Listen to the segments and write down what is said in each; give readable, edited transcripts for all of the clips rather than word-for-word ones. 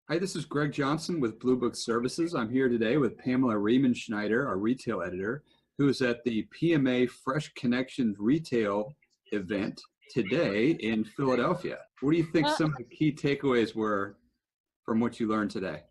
Hi, this is Greg Johnson with Blue Book Services. I'm here today with Pamela Riemenschneider, our retail editor, who is at the PMA Fresh Connections retail event today in Philadelphia. What do you think Uh, some of the key takeaways were from what you learned today?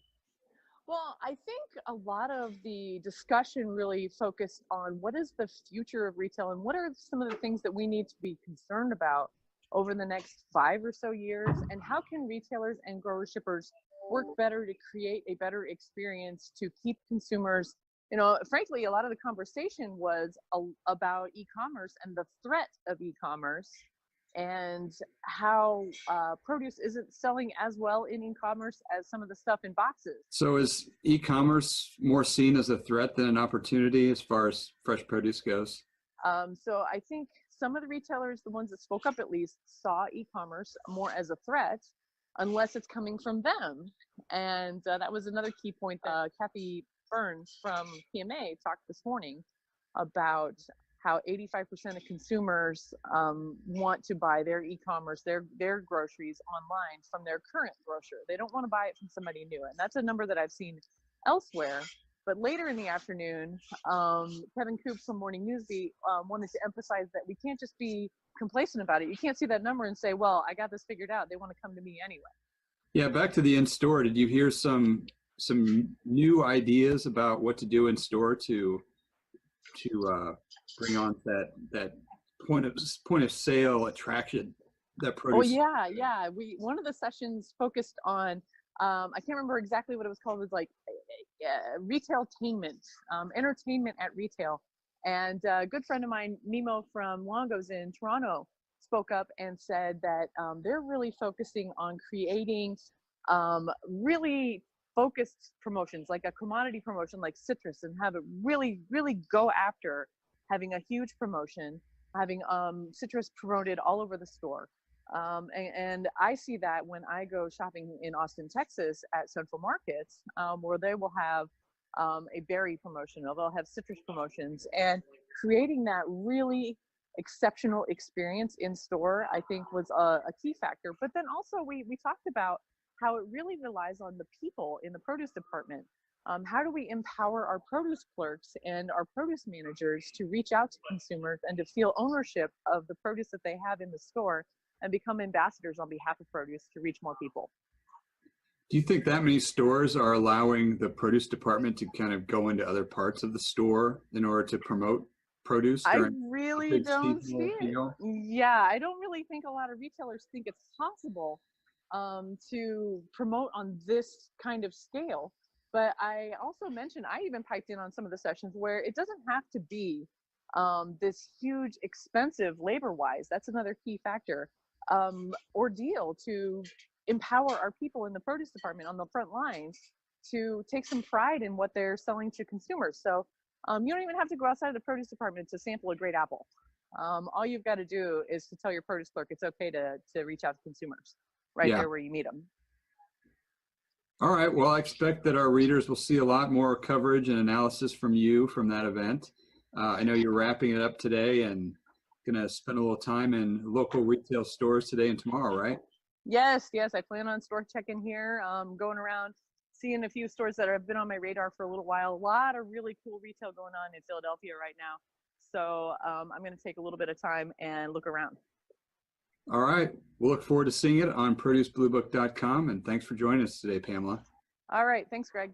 well, I think a lot of the discussion really focused on what is the future of retail and what are some of the things that we need to be concerned about over the next 5 or so years, and how can retailers and grower shippers work better to create a better experience to keep consumers. Frankly, a lot of the conversation was about e-commerce and the threat of e-commerce, and how produce isn't selling as well in e-commerce as some of the stuff in boxes. So is e-commerce more seen as a threat than an opportunity as far as fresh produce goes? So I think some of the retailers, the ones that spoke up at least, saw e-commerce more as a threat unless it's coming from them. And that was another key point that Kathy Burns from PMA talked this morning about how 85% of consumers want to buy their e-commerce, their groceries online from their current grocer. They don't want to buy it from somebody new. And that's a number that I've seen elsewhere. But later in the afternoon, Kevin Coops from Morning Newsbeat wanted to emphasize that we can't just be complacent about it. You can't see that number and say, well, I got this figured out. They want to come to me anyway. Yeah, back to the in-store. Did you hear some new ideas about what to do in store to bring on that point of sale attraction that Oh produce? yeah, yeah. One of the sessions focused on I can't remember exactly what it was called. It was like retailtainment, entertainment at retail. And a good friend of mine, Nemo from Longo's in Toronto, spoke up and said that they're really focusing on creating really focused promotions, like a commodity promotion like citrus, and have it really, really go after having a huge promotion, having citrus promoted all over the store. And I see that when I go shopping in Austin, Texas at Central Markets, where they will have a berry promotion, or they'll have citrus promotions, and creating that really exceptional experience in store, I think was a key factor. But then also we talked about how it really relies on the people in the produce department. How do we empower our produce clerks and our produce managers to reach out to consumers and to feel ownership of the produce that they have in the store and become ambassadors on behalf of produce to reach more people? Do you think that many stores are allowing the produce department to kind of go into other parts of the store in order to promote produce I during a really big don't see seasonal it. deal? Yeah, I don't really think a lot of retailers think it's possible to promote on this kind of scale. But I also mentioned, I even piped in on some of the sessions where it doesn't have to be this huge, expensive labor-wise. That's another key factor. Ordeal to empower our people in the produce department on the front lines to take some pride in what they're selling to consumers. So you don't even have to go outside of the produce department to sample a great apple. All you've got to do is to tell your produce clerk it's okay to reach out to consumers right Yeah. there where you meet them. All right. Well, I expect that our readers will see a lot more coverage and analysis from you from that event. I know you're wrapping it up today and going to spend a little time in local retail stores today and tomorrow, right? Yes, yes, I plan on store checking here, going around, seeing a few stores that have been on my radar for a little while. A lot of really cool retail going on in Philadelphia right now. So I'm going to take a little bit of time and look around. All right. We'll look forward to seeing it on producebluebook.com. And thanks for joining us today, Pamela. All right. Thanks, Greg.